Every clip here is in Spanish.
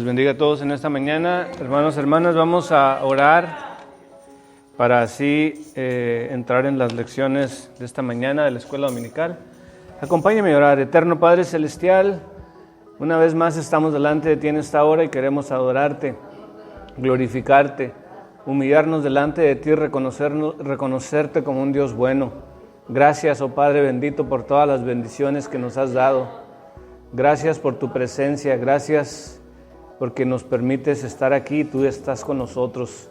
bendiga a todos en esta mañana. Hermanos, hermanas, vamos a orar para así entrar en las lecciones de esta mañana de la escuela dominical. Acompáñame a orar. Eterno Padre Celestial, una vez más estamos delante de ti en esta hora y queremos adorarte, glorificarte, humillarnos delante de ti, reconocerte como un Dios bueno. Gracias, oh Padre bendito, por todas las bendiciones que nos has dado. Gracias por tu presencia, gracias porque nos permites estar aquí y tú estás con nosotros.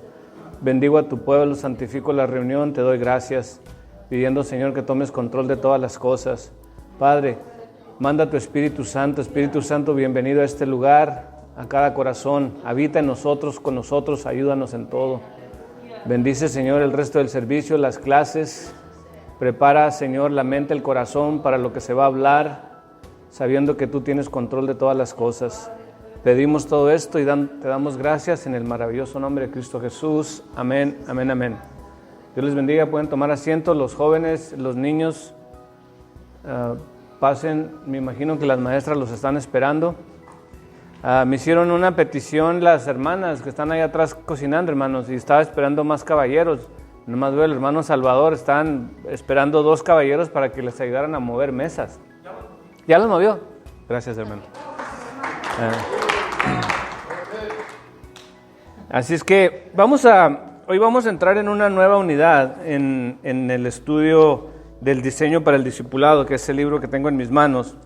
Bendigo a tu pueblo, santifico la reunión, te doy gracias, pidiendo, Señor, que tomes control de todas las cosas. Padre, manda tu Espíritu Santo, bienvenido a este lugar, a cada corazón, habita en nosotros, con nosotros, ayúdanos en todo. Bendice, Señor, el resto del servicio, las clases, prepara, Señor, la mente, el corazón para lo que se va a hablar, sabiendo que tú tienes control de todas las cosas. Pedimos todo esto y te damos gracias en el maravilloso nombre de Cristo Jesús. Amén, amén, amén. Dios les bendiga, pueden tomar asiento, los jóvenes, los niños, pasen, me imagino que las maestras los están esperando. Me hicieron una petición las hermanas que están ahí atrás cocinando, hermanos, y estaba esperando más caballeros. Nomás veo el hermano Salvador, están esperando 2 caballeros para que les ayudaran a mover mesas. ¿Ya los movió? Gracias, hermano. Así es que hoy vamos a entrar en una nueva unidad en el estudio del diseño para el discipulado, que es el libro que tengo en mis manos.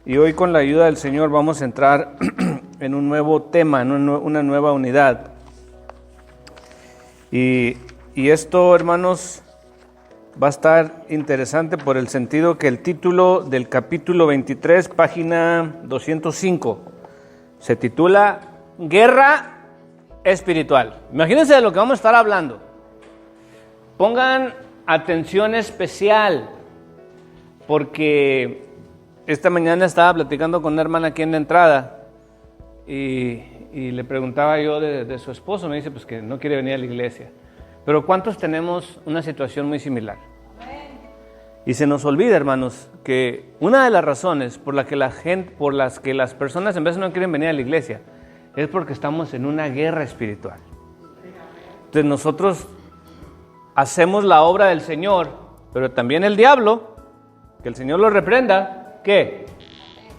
Y hoy, con la ayuda del Señor, vamos a entrar en un nuevo tema, en una nueva unidad. Y esto, hermanos, va a estar interesante por el sentido que el título del capítulo 23, página 205, se titula Guerra Espiritual. Imagínense de lo que vamos a estar hablando. Pongan atención especial, porque esta mañana estaba platicando con una hermana aquí en la entrada y le preguntaba yo de su esposo. Me dice pues que no quiere venir a la iglesia. Pero ¿cuántos tenemos una situación muy similar? Y se nos olvida, hermanos, que una de las razones por las que las personas en vez no quieren venir a la iglesia es porque estamos en una guerra espiritual. Entonces nosotros hacemos la obra del Señor, pero también el diablo, que el Señor lo reprenda, ¿qué?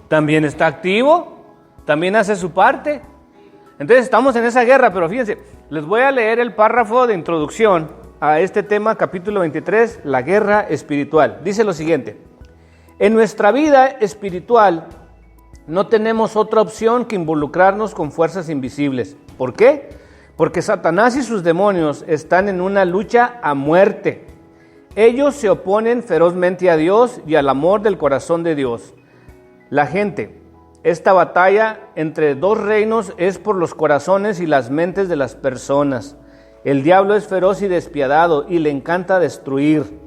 También está activo, también hace su parte. Entonces estamos en esa guerra, pero fíjense, les voy a leer el párrafo de introducción a este tema, capítulo 23, la guerra espiritual. Dice lo siguiente: en nuestra vida espiritual no tenemos otra opción que involucrarnos con fuerzas invisibles. ¿Por qué? Porque Satanás y sus demonios están en una lucha a muerte. Ellos se oponen ferozmente a Dios y al amor del corazón de Dios. Esta batalla entre 2 reinos es por los corazones y las mentes de las personas. El diablo es feroz y despiadado y le encanta destruir.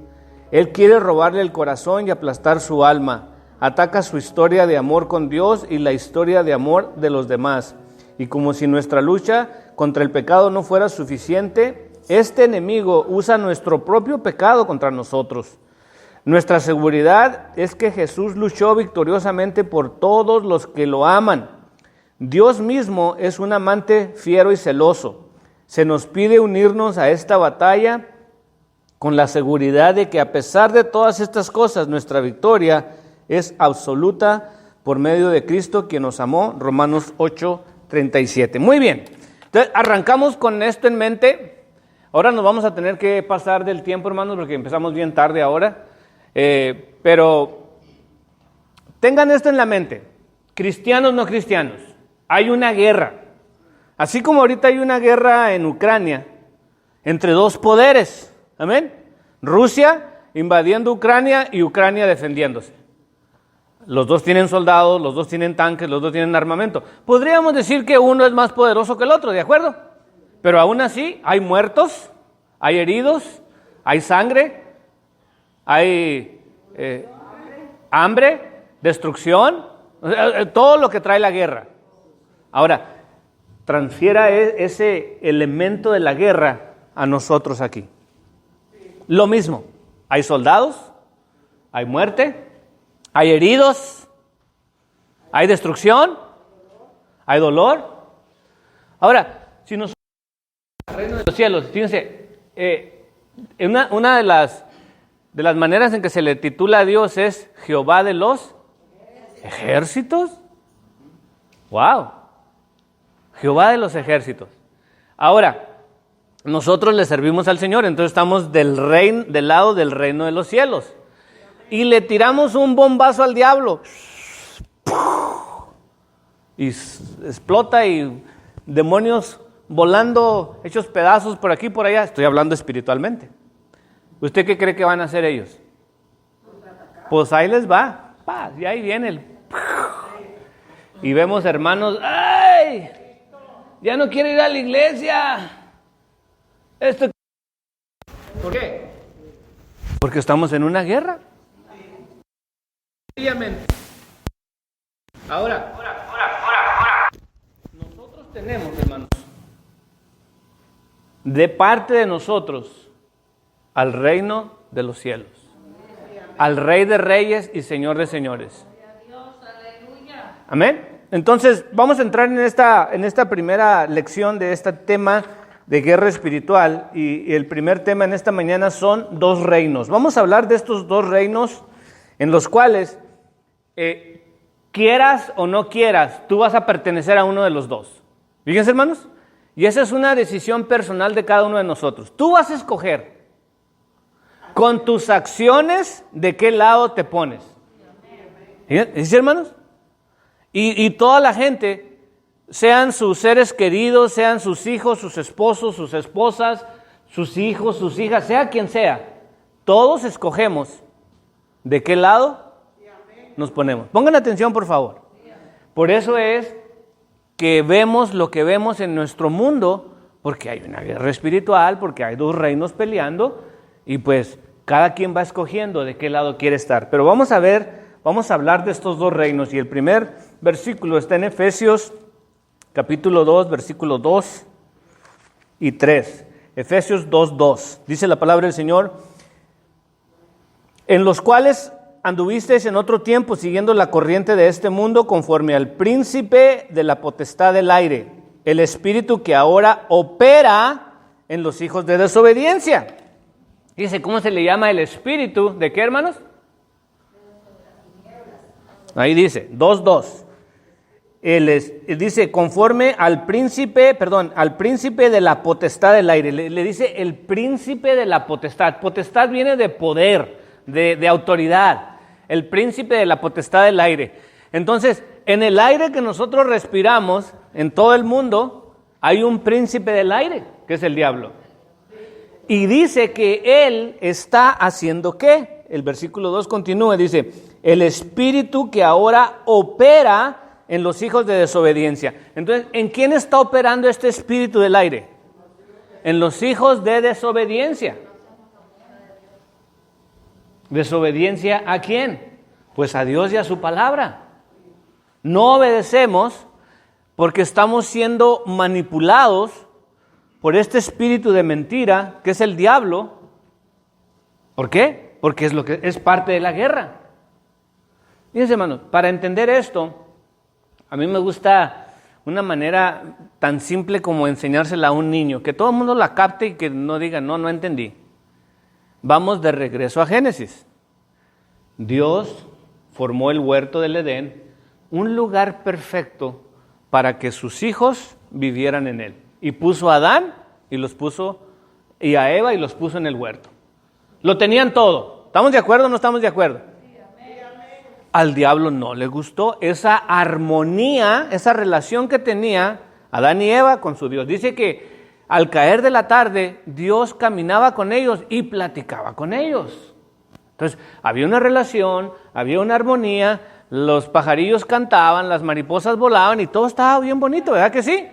Él quiere robarle el corazón y aplastar su alma. Ataca su historia de amor con Dios y la historia de amor de los demás. Y como si nuestra lucha contra el pecado no fuera suficiente, este enemigo usa nuestro propio pecado contra nosotros. Nuestra seguridad es que Jesús luchó victoriosamente por todos los que lo aman. Dios mismo es un amante fiero y celoso. Se nos pide unirnos a esta batalla con la seguridad de que a pesar de todas estas cosas, nuestra victoria es absoluta por medio de Cristo, quien nos amó. Romanos 8:37. Muy bien, entonces arrancamos con esto en mente. Ahora nos vamos a tener que pasar del tiempo, hermanos, porque empezamos bien tarde ahora. Pero tengan esto en la mente: cristianos, no cristianos, hay una guerra. Así como ahorita hay una guerra en Ucrania entre 2 poderes, amén. Rusia invadiendo Ucrania y Ucrania defendiéndose. Los 2 tienen soldados, los 2 tienen tanques, los 2 tienen armamento. Podríamos decir que uno es más poderoso que el otro, ¿de acuerdo? Pero aún así hay muertos, hay heridos, hay sangre, hay hambre, destrucción, todo lo que trae la guerra. Ahora, transfiera ese elemento de la guerra a nosotros aquí. Lo mismo, hay soldados, hay muerte, hay heridos, hay destrucción, hay dolor, Ahora, si nosotros el reino de los cielos, fíjense, una de las maneras en que se le titula a Dios es Jehová de los ejércitos. ¡Wow! Jehová de los ejércitos. Ahora, nosotros le servimos al Señor, entonces estamos del lado del reino de los cielos. Y le tiramos un bombazo al diablo. Y explota y demonios volando, hechos pedazos por aquí y por allá. Estoy hablando espiritualmente. ¿Usted qué cree que van a hacer ellos? Pues ahí les va. Y ahí viene el... Y vemos hermanos, ¡ay! Ya no quiero ir a la iglesia. ¿Por qué? Porque estamos en una guerra. Ahora, nosotros tenemos, hermanos, de parte de nosotros, al reino de los cielos, al Rey de Reyes y Señor de Señores. Amén. Entonces, vamos a entrar en esta primera lección de este tema de guerra espiritual, y el primer tema en esta mañana son dos reinos. Vamos a hablar de estos dos reinos en los cuales, quieras o no quieras, tú vas a pertenecer a uno de los dos. Fíjense, hermanos, y esa es una decisión personal de cada uno de nosotros. Tú vas a escoger con tus acciones de qué lado te pones. ¿Sí, hermanos? Y toda la gente, sean sus seres queridos, sean sus hijos, sus esposos, sus esposas, sus hijos, sus hijas, sea quien sea, todos escogemos de qué lado nos ponemos. Pongan atención, por favor. Por eso es que vemos lo que vemos en nuestro mundo, porque hay una guerra espiritual, porque hay dos reinos peleando, y pues cada quien va escogiendo de qué lado quiere estar. Pero vamos a hablar de estos dos reinos, y el primer versículo está en Efesios capítulo 2, versículos 2 y 3. Efesios 2:2. Dice la palabra del Señor: en los cuales anduvisteis en otro tiempo siguiendo la corriente de este mundo, conforme al príncipe de la potestad del aire, el espíritu que ahora opera en los hijos de desobediencia. Dice, ¿cómo se le llama el espíritu? ¿De qué, hermanos? Ahí dice, 2:2. Dice, conforme al príncipe de la potestad del aire. Le dice el príncipe de la potestad. Potestad viene de poder, de autoridad. El príncipe de la potestad del aire. Entonces, en el aire que nosotros respiramos, en todo el mundo, hay un príncipe del aire, que es el diablo. Y dice que él está haciendo ¿qué? El versículo 2 continúa, dice, el espíritu que ahora opera en los hijos de desobediencia. Entonces, ¿en quién está operando este espíritu del aire? En los hijos de desobediencia. ¿Desobediencia a quién? Pues a Dios y a su palabra. No obedecemos porque estamos siendo manipulados por este espíritu de mentira que es el diablo. ¿Por qué? Porque es parte de la guerra. Fíjense, hermanos, para entender esto, a mí me gusta una manera tan simple como enseñársela a un niño, que todo el mundo la capte y que no diga, no entendí. Vamos de regreso a Génesis. Dios formó el huerto del Edén, un lugar perfecto para que sus hijos vivieran en él. Y puso a Adán y a Eva y los puso en el huerto. Lo tenían todo. ¿Estamos de acuerdo o no estamos de acuerdo? Al diablo no le gustó esa armonía, esa relación que tenía Adán y Eva con su Dios. Dice que al caer de la tarde, Dios caminaba con ellos y platicaba con ellos. Entonces, había una relación, había una armonía, los pajarillos cantaban, las mariposas volaban y todo estaba bien bonito, ¿verdad que sí?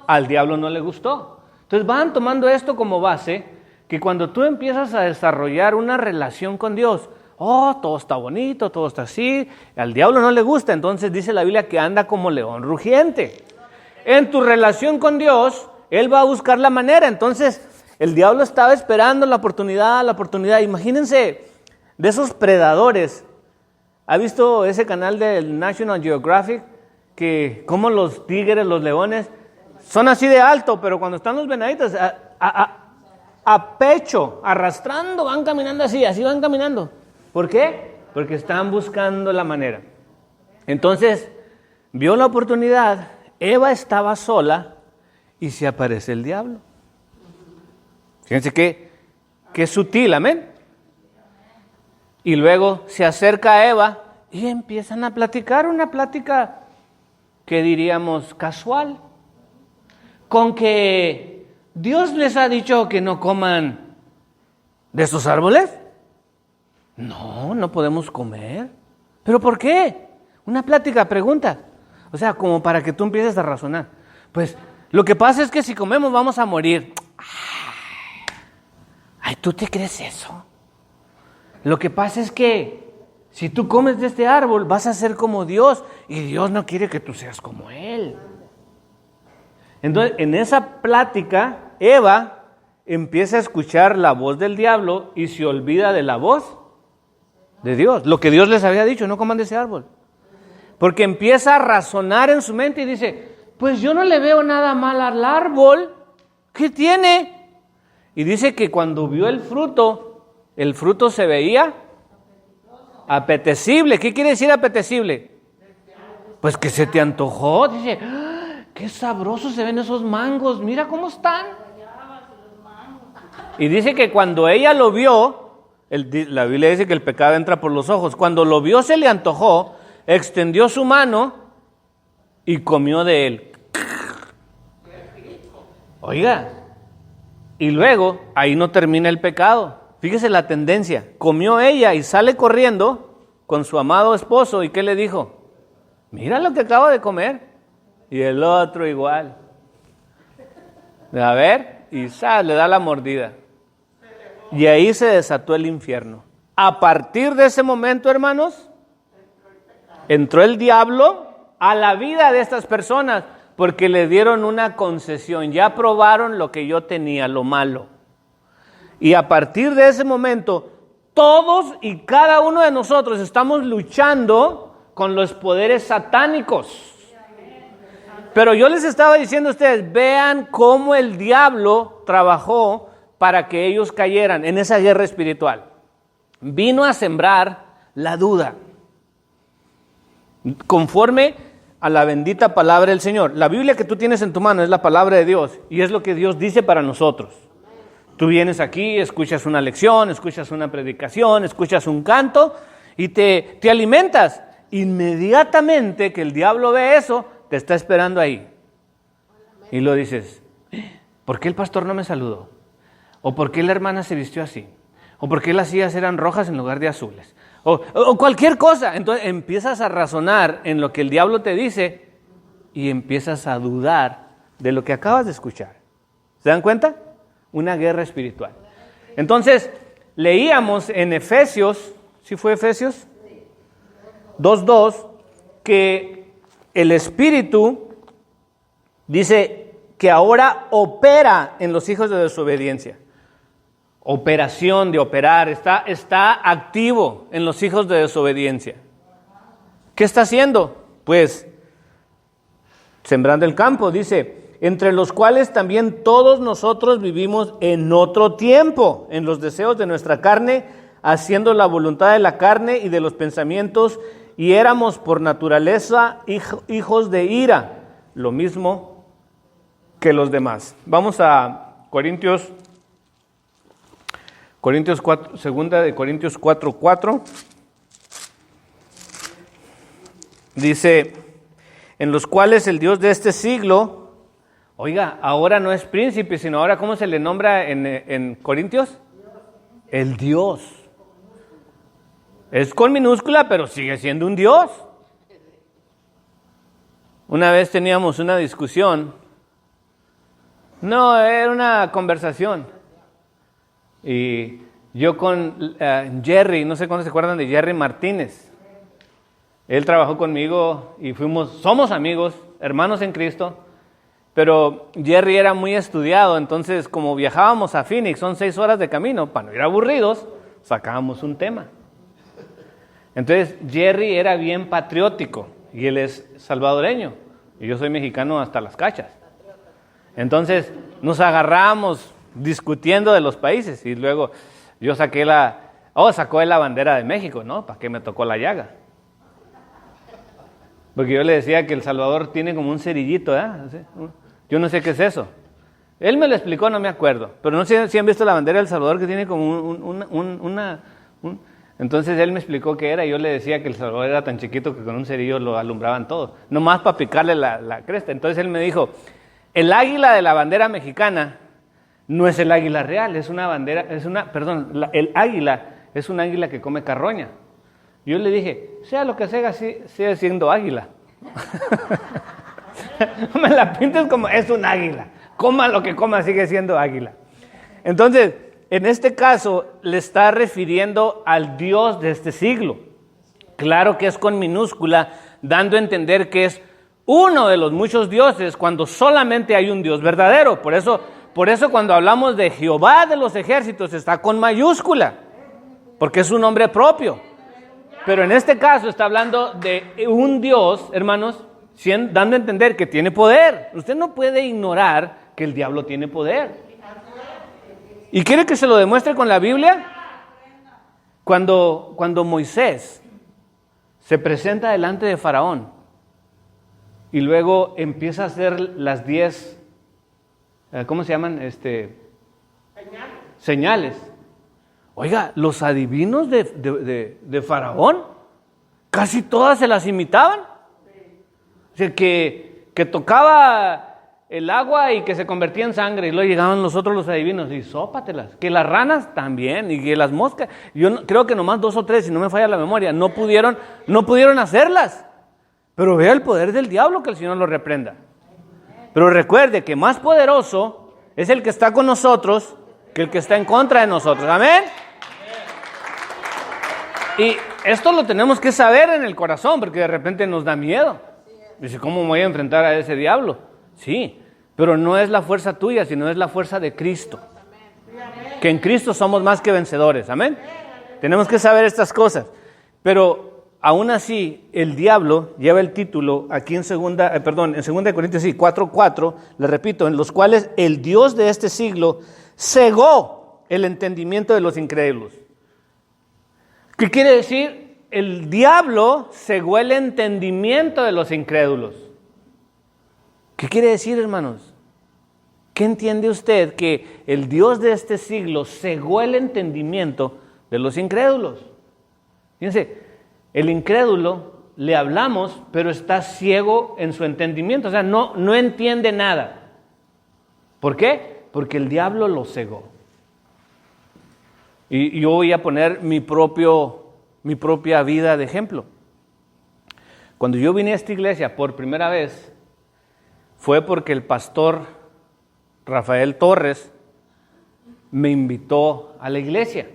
Al diablo no le gustó. Entonces, van tomando esto como base, que cuando tú empiezas a desarrollar una relación con Dios, todo está bonito, todo está así, al diablo no le gusta, entonces dice la Biblia que anda como león rugiente. En tu relación con Dios, Él va a buscar la manera. Entonces, el diablo estaba esperando la oportunidad. Imagínense, de esos predadores. ¿Ha visto ese canal del National Geographic? Que como los tigres, los leones, son así de alto, pero cuando están los venaditos, a pecho, arrastrando, van caminando así van caminando. ¿Por qué? Porque están buscando la manera. Entonces, vio la oportunidad, Eva estaba sola y se aparece el diablo. Fíjense qué sutil, amén. Y luego se acerca a Eva y empiezan a platicar, una plática que diríamos casual, con que Dios les ha dicho que no coman de esos árboles. No podemos comer. ¿Pero por qué? Una plática, pregunta. O sea, como para que tú empieces a razonar. Pues lo que pasa es que si comemos vamos a morir. Ay, ¿tú te crees eso? Lo que pasa es que si tú comes de este árbol vas a ser como Dios y Dios no quiere que tú seas como Él. Entonces, en esa plática, Eva empieza a escuchar la voz del diablo y se olvida de la voz de Dios. Lo que Dios les había dicho, no coman de ese árbol. Porque empieza a razonar en su mente y dice, pues yo no le veo nada mal al árbol. ¿Qué tiene? Y dice que cuando vio el fruto se veía apetecible. ¿Qué quiere decir apetecible? Pues que se te antojó. Dice, qué sabrosos se ven esos mangos, mira cómo están. Y dice que cuando ella lo vio, la Biblia dice que el pecado entra por los ojos. Cuando lo vio se le antojó, extendió su mano y comió de él. Oiga, y luego ahí no termina el pecado. Fíjese la tendencia. Comió ella y sale corriendo con su amado esposo. ¿Y qué le dijo? Mira lo que acabo de comer. Y el otro igual. A ver, y le da la mordida. Y ahí se desató el infierno. A partir de ese momento, hermanos, entró el diablo a la vida de estas personas porque le dieron una concesión. Ya probaron lo que yo tenía, lo malo. Y a partir de ese momento, todos y cada uno de nosotros estamos luchando con los poderes satánicos. Pero yo les estaba diciendo a ustedes, vean cómo el diablo trabajó para que ellos cayeran en esa guerra espiritual. Vino a sembrar la duda. Conforme a la bendita palabra del Señor. La Biblia que tú tienes en tu mano es la palabra de Dios y es lo que Dios dice para nosotros. Tú vienes aquí, escuchas una lección, escuchas una predicación, escuchas un canto y te alimentas. Inmediatamente que el diablo ve eso, te está esperando ahí. Y lo dices, ¿por qué el pastor no me saludó? ¿O por qué la hermana se vistió así? ¿O por qué las sillas eran rojas en lugar de azules? O cualquier cosa. Entonces empiezas a razonar en lo que el diablo te dice y empiezas a dudar de lo que acabas de escuchar. ¿Se dan cuenta? Una guerra espiritual. Entonces, leíamos en Efesios, ¿sí fue Efesios? 2:2, que el Espíritu dice que ahora opera en los hijos de desobediencia. Operación de operar, está activo en los hijos de desobediencia. ¿Qué está haciendo? Pues, sembrando el campo, dice, entre los cuales también todos nosotros vivimos en otro tiempo, en los deseos de nuestra carne, haciendo la voluntad de la carne y de los pensamientos, y éramos por naturaleza hijos de ira, lo mismo que los demás. Vamos a Corintios 4, segunda de Corintios 4:4. Dice, en los cuales el Dios de este siglo, oiga, ahora no es príncipe, sino ahora, ¿cómo se le nombra en Corintios? El Dios. Es con minúscula, pero sigue siendo un Dios. Una vez teníamos una discusión. No, era una conversación. Y yo con Jerry, no sé cuándo se acuerdan de Jerry Martínez. Él trabajó conmigo y somos amigos, hermanos en Cristo. Pero Jerry era muy estudiado, entonces como viajábamos a Phoenix, son 6 horas de camino, para no ir aburridos, sacábamos un tema. Entonces Jerry era bien patriótico y él es salvadoreño y yo soy mexicano hasta las cachas. Entonces nos agarramos discutiendo de los países y luego yo sacó él la bandera de México, ¿no? ¿Para qué me tocó la llaga? Porque yo le decía que El Salvador tiene como un cerillito, ¿eh? Yo no sé qué es eso. Él me lo explicó, no me acuerdo. Pero no sé si han visto la bandera de El Salvador que tiene como Entonces él me explicó qué era y yo le decía que El Salvador era tan chiquito que con un cerillo lo alumbraban todo. Nomás para picarle la cresta. Entonces él me dijo, el águila de la bandera mexicana no es el águila real, es una bandera, el águila es un águila que come carroña. Yo le dije, sea lo que sea, sigue siendo águila. No me la pintes como es un águila. Coma lo que coma, sigue siendo águila. Entonces, en este caso, le está refiriendo al Dios de este siglo. Claro que es con minúscula, dando a entender que es uno de los muchos dioses cuando solamente hay un Dios verdadero. Por eso cuando hablamos de Jehová de los ejércitos está con mayúscula, porque es un nombre propio. Pero en este caso está hablando de un Dios, hermanos, dando a entender que tiene poder. Usted no puede ignorar que el diablo tiene poder. ¿Y quiere que se lo demuestre con la Biblia? Cuando Moisés se presenta delante de Faraón y luego empieza a hacer las 10, ¿cómo se llaman? Señales. Oiga, los adivinos de Faraón, casi todas se las imitaban. O sea, que tocaba el agua y que se convertía en sangre, y luego llegaban los adivinos y sópatelas. Que las ranas también, y que las moscas, creo que nomás 2 o 3, si no me falla la memoria, no pudieron hacerlas. Pero vea el poder del diablo, que el Señor lo reprenda. Pero recuerde que más poderoso es el que está con nosotros que el que está en contra de nosotros. ¿Amén? Y esto lo tenemos que saber en el corazón, porque de repente nos da miedo. Dice, ¿cómo me voy a enfrentar a ese diablo? Sí, pero no es la fuerza tuya, sino es la fuerza de Cristo. Que en Cristo somos más que vencedores. ¿Amén? Tenemos que saber estas cosas. Pero aún así, el diablo lleva el título aquí en 2 Corintios 4:4, le repito, en los cuales el Dios de este siglo cegó el entendimiento de los incrédulos. ¿Qué quiere decir? El diablo cegó el entendimiento de los incrédulos. ¿Qué quiere decir, hermanos? ¿Qué entiende usted? Que el Dios de este siglo cegó el entendimiento de los incrédulos. Fíjense, el incrédulo le hablamos, pero está ciego en su entendimiento, o sea, no entiende nada. ¿Por qué? Porque el diablo lo cegó. Y yo voy a poner mi propia vida de ejemplo. Cuando yo vine a esta iglesia por primera vez, fue porque el pastor Rafael Torres me invitó a la iglesia.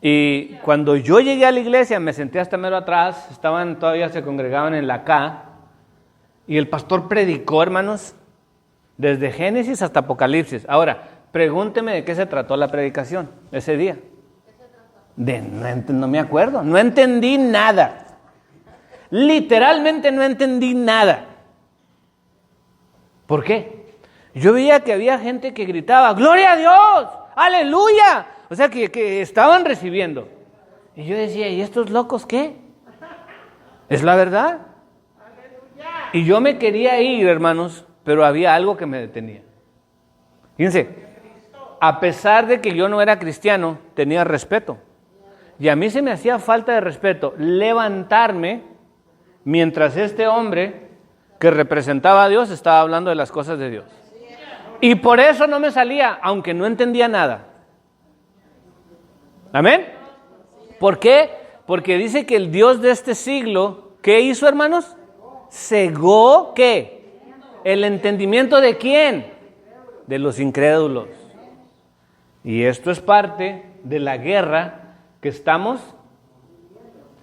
Y cuando yo llegué a la iglesia, me senté hasta mero atrás, todavía se congregaban en la K, y el pastor predicó, hermanos, desde Génesis hasta Apocalipsis. Ahora, pregúnteme de qué se trató la predicación ese día. No me acuerdo, no entendí nada. Literalmente no entendí nada. ¿Por qué? Yo veía que había gente que gritaba, ¡Gloria a Dios! ¡Aleluya! O sea, que estaban recibiendo. Y yo decía, ¿y estos locos qué? ¿Es la verdad? Y yo me quería ir, hermanos, pero había algo que me detenía. Fíjense, a pesar de que yo no era cristiano, tenía respeto. Y a mí se me hacía falta de respeto levantarme mientras este hombre que representaba a Dios estaba hablando de las cosas de Dios. Y por eso no me salía, aunque no entendía nada. ¿Amén? ¿Por qué? Porque dice que el Dios de este siglo, ¿qué hizo, hermanos? Cegó, ¿qué? ¿El entendimiento de quién? De los incrédulos. Y esto es parte de la guerra que estamos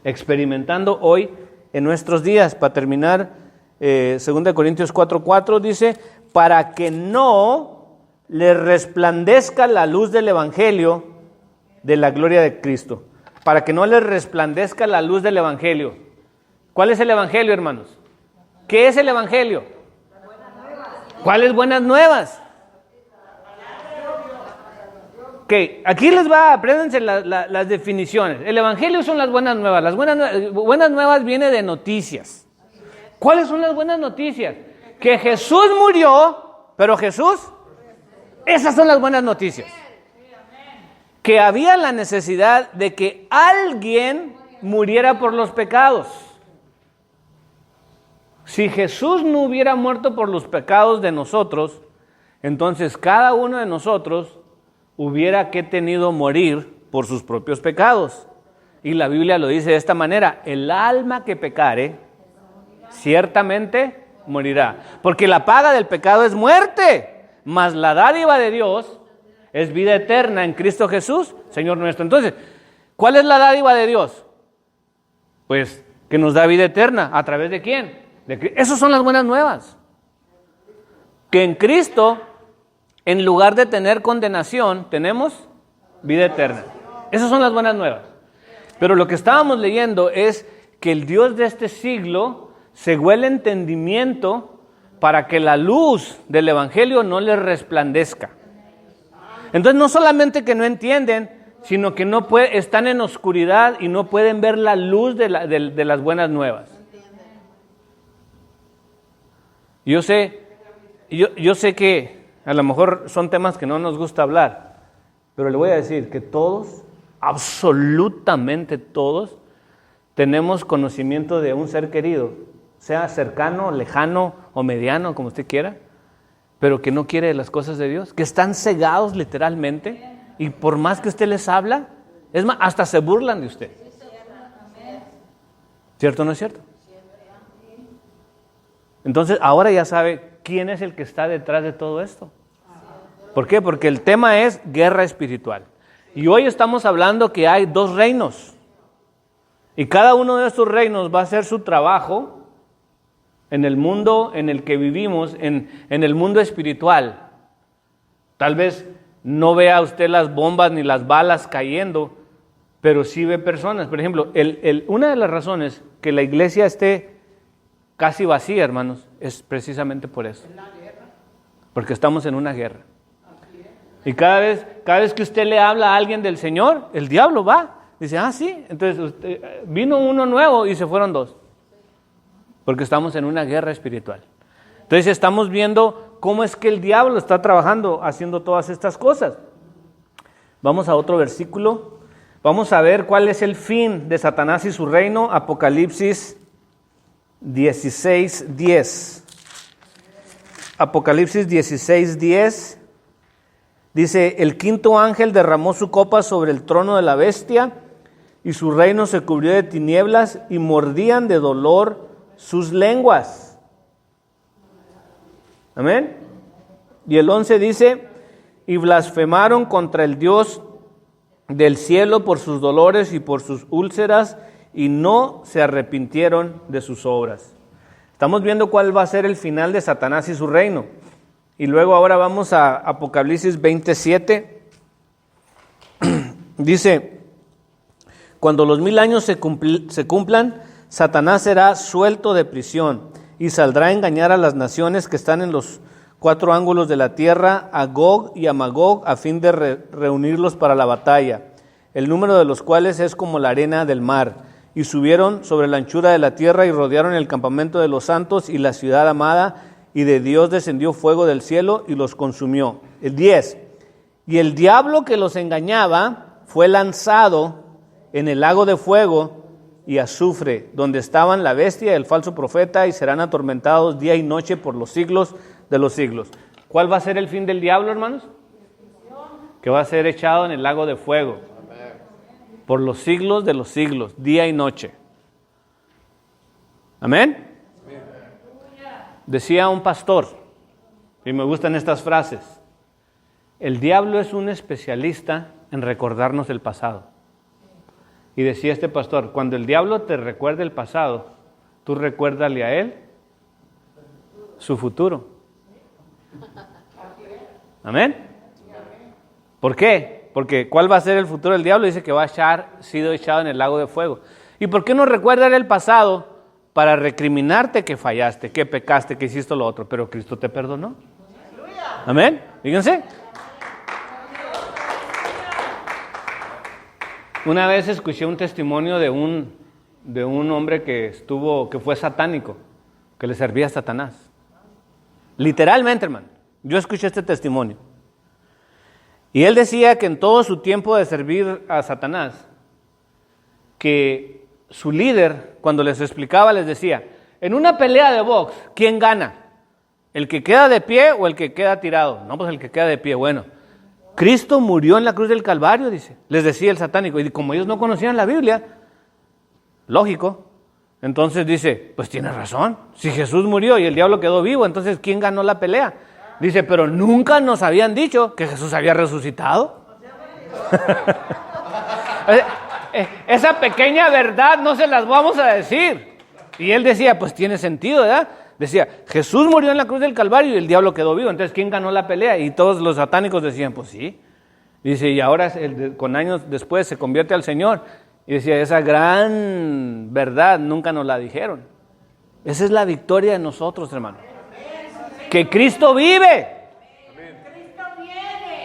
experimentando hoy en nuestros días. Para terminar, 2 Corintios 4:4 dice, para que no le resplandezca la luz del Evangelio de la gloria de Cristo. Para que no le resplandezca la luz del Evangelio. ¿Cuál es el Evangelio, hermanos? ¿Qué es el Evangelio? ¿Cuáles buenas nuevas? Ok, aquí les va, apréndanse las definiciones. El evangelio son las buenas nuevas. Las buenas nuevas viene de noticias. ¿Cuáles son las buenas noticias? Que Jesús murió, pero Jesús, esas son las buenas noticias. Que había la necesidad de que alguien muriera por los pecados. Si Jesús no hubiera muerto por los pecados de nosotros, entonces cada uno de nosotros hubiera que tenido morir por sus propios pecados. Y la Biblia lo dice de esta manera: el alma que pecare, ciertamente morirá. Porque la paga del pecado es muerte, mas la dádiva de Dios es vida eterna en Cristo Jesús, Señor nuestro. Entonces, ¿cuál es la dádiva de Dios? Pues que nos da vida eterna. ¿A través de quién? Esas son las buenas nuevas. Que en Cristo, en lugar de tener condenación, tenemos vida eterna. Esas son las buenas nuevas. Pero lo que estábamos leyendo es que el Dios de este siglo cegó el entendimiento para que la luz del Evangelio no les resplandezca. Entonces no solamente que no entienden, sino que están en oscuridad y no pueden ver la luz de las buenas nuevas. Yo sé que a lo mejor son temas que no nos gusta hablar, pero le voy a decir que todos, absolutamente todos, tenemos conocimiento de un ser querido, sea cercano, lejano o mediano, como usted quiera, pero que no quiere las cosas de Dios, que están cegados literalmente, y por más que usted les habla, es más, hasta se burlan de usted. ¿Cierto o no es cierto? Entonces, ahora ya sabe quién es el que está detrás de todo esto. ¿Por qué? Porque el tema es guerra espiritual. Y hoy estamos hablando que hay 2 reinos. Y cada uno de estos reinos va a hacer su trabajo en el mundo en el que vivimos, en el mundo espiritual. Tal vez no vea usted las bombas ni las balas cayendo, pero sí ve personas. Por ejemplo, una de las razones que la iglesia esté casi vacía, hermanos, es precisamente por eso. Porque estamos en una guerra. Y cada vez que usted le habla a alguien del Señor, el diablo va. Dice, sí, entonces vino uno nuevo y se fueron 2. Porque estamos en una guerra espiritual. Entonces estamos viendo cómo es que el diablo está trabajando, haciendo todas estas cosas. Vamos a otro versículo. Vamos a ver cuál es el fin de Satanás y su reino. Apocalipsis 16:10. Apocalipsis 16:10. Dice, el quinto ángel derramó su copa sobre el trono de la bestia, y su reino se cubrió de tinieblas, y mordían de dolor sus lenguas. Amén. Y el 11 dice, y blasfemaron contra el Dios del cielo por sus dolores y por sus úlceras, y no se arrepintieron de sus obras. Estamos viendo cuál va a ser el final de Satanás y su reino. Y luego ahora vamos a Apocalipsis 27. Dice, cuando los 1000 años se cumplan, Satanás será suelto de prisión y saldrá a engañar a las naciones que están en los 4 ángulos de la tierra, a Gog y a Magog, a fin de reunirlos para la batalla, el número de los cuales es como la arena del mar. Y subieron sobre la anchura de la tierra y rodearon el campamento de los santos y la ciudad amada, y de Dios descendió fuego del cielo y los consumió. El 10. Y el diablo que los engañaba fue lanzado en el lago de fuego y azufre, donde estaban la bestia y el falso profeta, y serán atormentados día y noche por los siglos de los siglos. ¿Cuál va a ser el fin del diablo, hermanos? Que va a ser echado en el lago de fuego por los siglos de los siglos, día y noche. ¿Amén? Decía un pastor, y me gustan estas frases, el diablo es un especialista en recordarnos el pasado. Y decía este pastor, cuando el diablo te recuerde el pasado, tú recuérdale a él su futuro. ¿Amén? ¿Por qué? Porque ¿cuál va a ser el futuro del diablo? Dice que va a sido echado en el lago de fuego. ¿Y por qué no recuerda el pasado? Para recriminarte que fallaste, que pecaste, que hiciste lo otro, pero Cristo te perdonó. Amén. Fíjense. Una vez escuché un testimonio de un hombre que fue satánico, que le servía a Satanás. Literalmente, hermano. Yo escuché este testimonio. Y él decía que en todo su tiempo de servir a Satanás, que su líder, cuando les explicaba, les decía, en una pelea de box, ¿quién gana? ¿El que queda de pie o el que queda tirado? No, pues el que queda de pie. Bueno, Cristo murió en la cruz del Calvario, dice, les decía el satánico. Y como ellos no conocían la Biblia, lógico, entonces dice, pues tiene razón. Si Jesús murió y el diablo quedó vivo, entonces ¿quién ganó la pelea? Dice, pero nunca nos habían dicho que Jesús había resucitado. Esa pequeña verdad no se las vamos a decir. Y él decía, pues tiene sentido, ¿verdad? Decía, Jesús murió en la cruz del Calvario y el diablo quedó vivo. Entonces, ¿quién ganó la pelea? Y todos los satánicos decían, pues sí. Dice, y ahora con años después se convierte al Señor. Y decía, esa gran verdad nunca nos la dijeron. Esa es la victoria de nosotros, hermano. Que Cristo vive.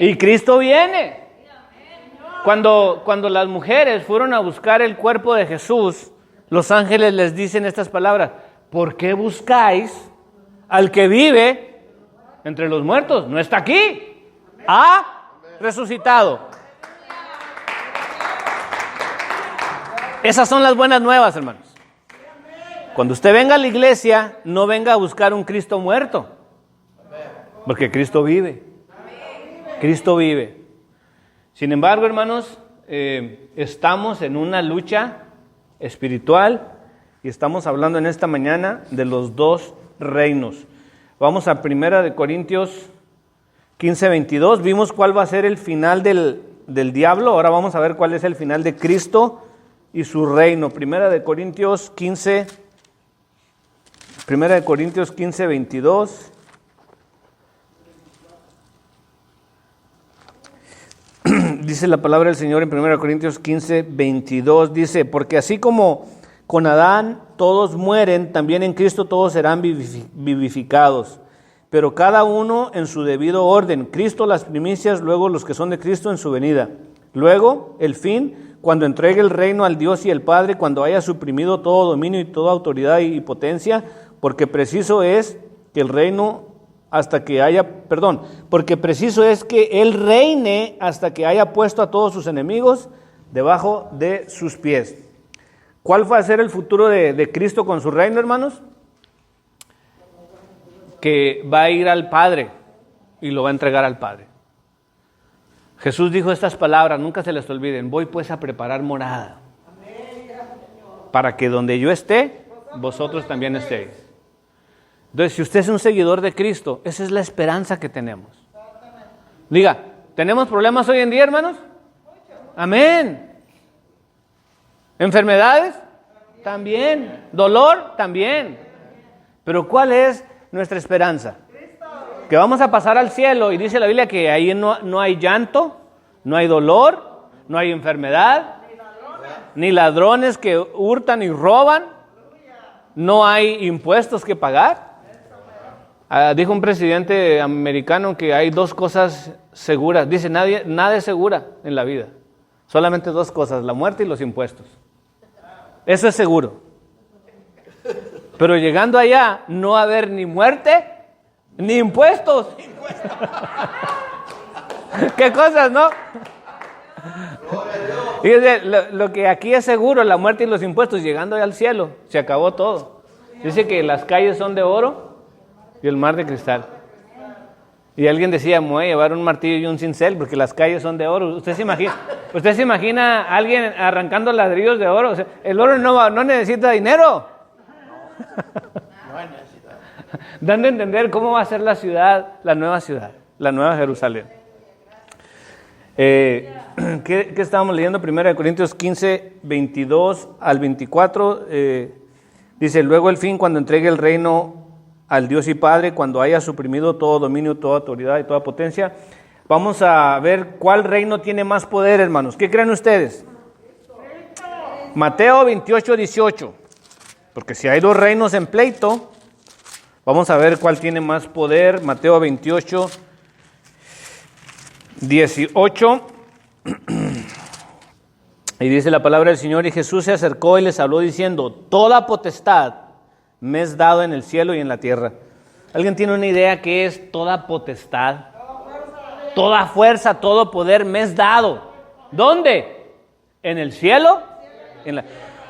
Y Cristo viene. Cuando las mujeres fueron a buscar el cuerpo de Jesús, los ángeles les dicen estas palabras: ¿por qué buscáis al que vive entre los muertos? No está aquí, ha resucitado. Esas son las buenas nuevas, hermanos. Cuando usted venga a la iglesia, no venga a buscar un Cristo muerto, porque Cristo vive. Cristo vive. Sin embargo, hermanos, estamos en una lucha espiritual y estamos hablando en esta mañana de los dos reinos. Vamos a 1 Corintios 15:22. Vimos cuál va a ser el final del diablo. Ahora vamos a ver cuál es el final de Cristo y su reino. 1 Corintios 15:22. Dice la palabra del Señor en 1 Corintios 15:22. Dice, porque así como con Adán todos mueren, también en Cristo todos serán vivificados, pero cada uno en su debido orden. Cristo las primicias, luego los que son de Cristo en su venida. Luego el fin, cuando entregue el reino al Dios y el Padre, cuando haya suprimido todo dominio y toda autoridad y potencia, porque preciso es que el reino porque preciso es que Él reine hasta que haya puesto a todos sus enemigos debajo de sus pies. ¿Cuál va a ser el futuro de Cristo con su reino, hermanos? Que va a ir al Padre y lo va a entregar al Padre. Jesús dijo estas palabras, nunca se les olviden: voy pues a preparar morada, para que donde yo esté, vosotros también estéis. Entonces, si usted es un seguidor de Cristo, esa es la esperanza que tenemos. Diga, ¿tenemos problemas hoy en día, hermanos? Amén. ¿Enfermedades? También. ¿Dolor? También. Pero ¿cuál es nuestra esperanza? Que vamos a pasar al cielo, y dice la Biblia que ahí no hay llanto, no hay dolor, no hay enfermedad, ni ladrones que hurtan y roban, no hay impuestos que pagar. Dijo un presidente americano que hay dos cosas seguras. Dice, nada es segura en la vida. Solamente dos cosas: la muerte y los impuestos. Eso es seguro. Pero llegando allá, no va a haber ni muerte ni impuestos. ¿Qué cosas, no? Fíjense, lo que aquí es seguro, la muerte y los impuestos, llegando allá al cielo, se acabó todo. Dice que las calles son de oro y el mar de cristal. Y alguien decía, me voy a llevar un martillo y un cincel porque las calles son de oro. ¿Usted se imagina a alguien arrancando ladrillos de oro? O sea, el oro no necesita dinero. Dando a entender cómo va a ser la nueva ciudad, la nueva Jerusalén. ¿Qué estábamos leyendo? 1 Corintios 15, 22 al 24. Dice, luego el fin, cuando entregue el reino al Dios y Padre, cuando haya suprimido todo dominio, toda autoridad y toda potencia. Vamos a ver cuál reino tiene más poder, hermanos. ¿Qué creen ustedes? Mateo 28, 18. Porque si hay dos reinos en pleito, vamos a ver cuál tiene más poder. Mateo 28, 18. Y dice la palabra del Señor: y Jesús se acercó y les habló diciendo: toda potestad me es dado en el cielo y en la tierra. ¿Alguien tiene una idea qué es toda potestad? Toda fuerza, todo poder me es dado. ¿Dónde? ¿En el cielo?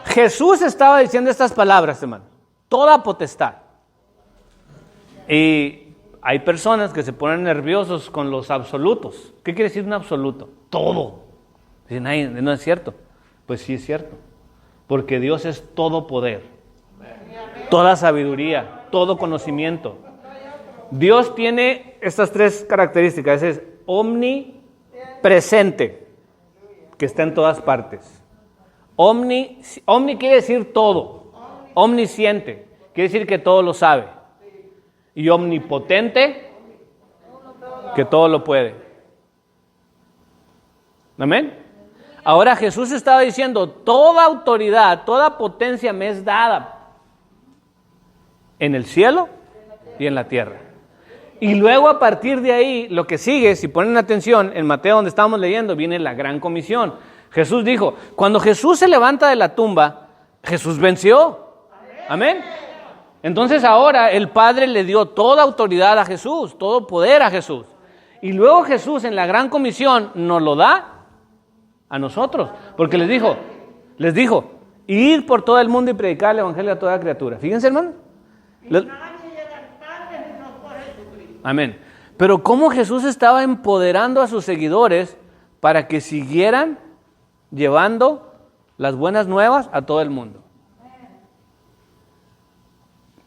Jesús estaba diciendo estas palabras, hermano. Toda potestad. Y hay personas que se ponen nerviosos con los absolutos. ¿Qué quiere decir un absoluto? Todo. Dicen, ay, no es cierto. Pues sí es cierto. Porque Dios es todo poder, toda sabiduría, todo conocimiento. Dios tiene estas tres características. Es omnipresente, que está en todas partes. Omni quiere decir todo. Omnisciente quiere decir que todo lo sabe. Y omnipotente, que todo lo puede. ¿Amén? Ahora Jesús estaba diciendo: toda autoridad, toda potencia me es dada en el cielo y en la tierra. Y luego a partir de ahí, lo que sigue, si ponen atención, en Mateo donde estábamos leyendo, viene la gran comisión. Jesús dijo, cuando Jesús se levanta de la tumba, Jesús venció. Amén. Entonces ahora el Padre le dio toda autoridad a Jesús, todo poder a Jesús. Y luego Jesús en la gran comisión nos lo da a nosotros. Porque les dijo, id por todo el mundo y predicar el evangelio a toda criatura. Fíjense, hermano. Amén. Pero cómo Jesús estaba empoderando a sus seguidores para que siguieran llevando las buenas nuevas a todo el mundo.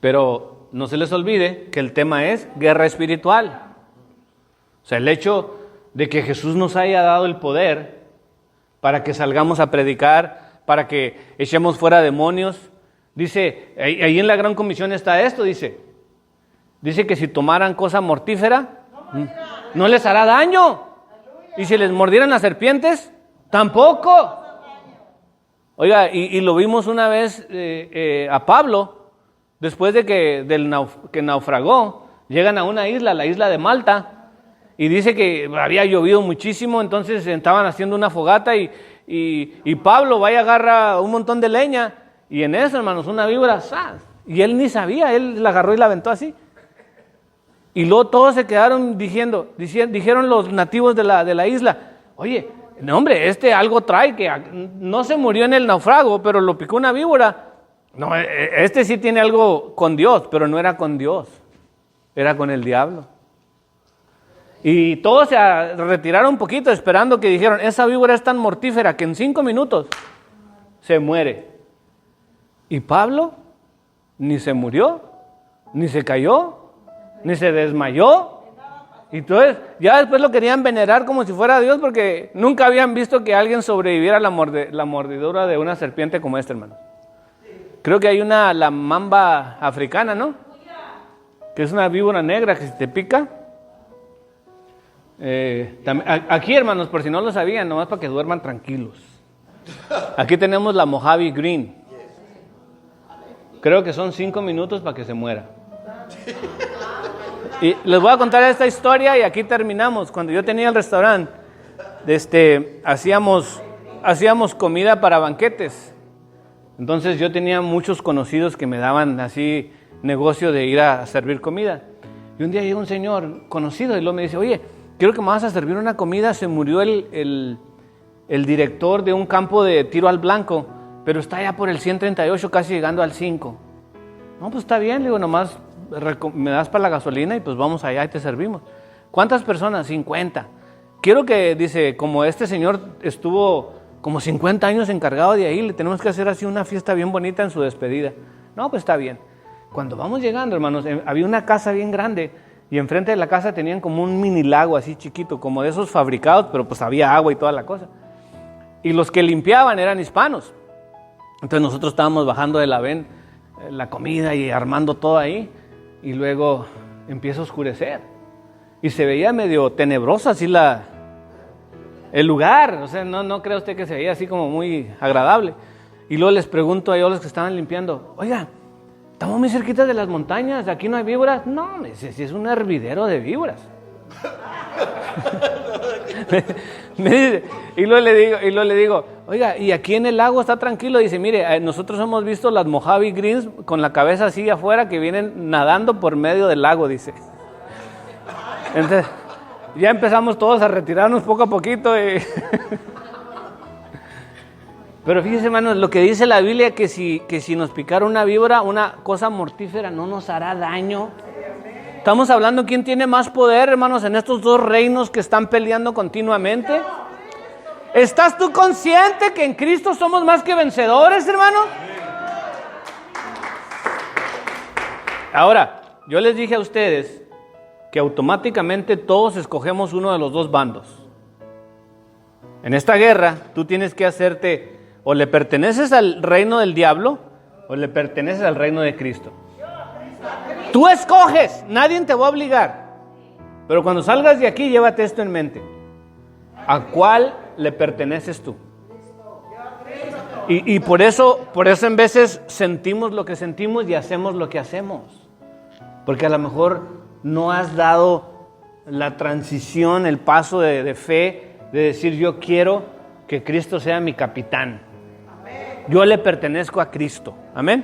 Pero no se les olvide que el tema es guerra espiritual. O sea, el hecho de que Jesús nos haya dado el poder para que salgamos a predicar, para que echemos fuera demonios. Dice, ahí en la gran comisión está esto, dice que si tomaran cosa mortífera, no les hará daño. Y si les mordieran las serpientes, tampoco. Oiga, y lo vimos una vez a Pablo, después de que naufragó, llegan a una isla, la isla de Malta, y dice que había llovido muchísimo, entonces estaban haciendo una fogata y Pablo va y agarra un montón de leña, y en eso, hermanos, una víbora, ¡zas! Y él ni sabía, él la agarró y la aventó así. Y luego todos se quedaron dijeron los nativos de la isla, oye, no hombre, algo trae, que no se murió en el naufrago, pero lo picó una víbora. No, sí tiene algo con Dios, pero no era con Dios, era con el diablo. Y todos se retiraron un poquito esperando que dijeron, esa víbora es tan mortífera que en 5 minutos se muere. Y Pablo ni se murió, ni se cayó, ni se desmayó. Y entonces ya después lo querían venerar como si fuera Dios, porque nunca habían visto que alguien sobreviviera a la mordidura de una serpiente como esta, hermano. Creo que hay la mamba africana, ¿no? Que es una víbora negra que si te pica. Aquí, hermanos, por si no lo sabían, nomás para que duerman tranquilos. Aquí tenemos la Mojave Green. Creo que son 5 minutos para que se muera. Y les voy a contar esta historia y aquí terminamos. Cuando yo tenía el restaurante, hacíamos comida para banquetes. Entonces yo tenía muchos conocidos que me daban así negocio de ir a servir comida. Y un día llegó un señor conocido y luego me dice, oye, quiero que me vas a servir una comida. Se murió el director de un campo de tiro al blanco, pero está allá por el 138, casi llegando al 5. No, pues está bien, le digo, nomás me das para la gasolina y pues vamos allá y te servimos. ¿Cuántas personas? 50. Quiero que, dice, como este señor estuvo como 50 años encargado de ahí, le tenemos que hacer así una fiesta bien bonita en su despedida. No, pues está bien. Cuando vamos llegando, hermanos, había una casa bien grande y enfrente de la casa tenían como un mini lago así chiquito, como de esos fabricados, pero pues había agua y toda la cosa. Y los que limpiaban eran hispanos. Entonces nosotros estábamos bajando de la comida y armando todo ahí, y luego empieza a oscurecer y se veía medio tenebrosa así el lugar. O sea, no cree usted que se veía así como muy agradable. Y luego les pregunto a ellos, los que estaban limpiando, oiga, estamos muy cerquitas de las montañas, aquí no hay víboras. No, si es un hervidero de víboras. Me dice, y luego le digo, oiga, ¿y aquí en el lago está tranquilo? Dice, mire, nosotros hemos visto las Mojave Greens con la cabeza así afuera que vienen nadando por medio del lago, dice. Entonces, ya empezamos todos a retirarnos poco a poquito. Pero fíjese, hermanos, lo que dice la Biblia, que si nos picara una víbora, una cosa mortífera, no nos hará daño. Estamos hablando quién tiene más poder, hermanos, en estos dos reinos que están peleando continuamente. ¿Estás tú consciente que en Cristo somos más que vencedores, hermano? Ahora, yo les dije a ustedes que automáticamente todos escogemos uno de los dos bandos. En esta guerra, tú tienes que hacerte, o le perteneces al reino del diablo, o le perteneces al reino de Cristo. Tú escoges, nadie te va a obligar. Pero cuando salgas de aquí, llévate esto en mente. ¿A cuál le perteneces tú? Y por eso en veces sentimos lo que sentimos y hacemos lo que hacemos. Porque a lo mejor no has dado la transición, el paso de fe, de decir yo quiero que Cristo sea mi capitán. Yo le pertenezco a Cristo. Amén.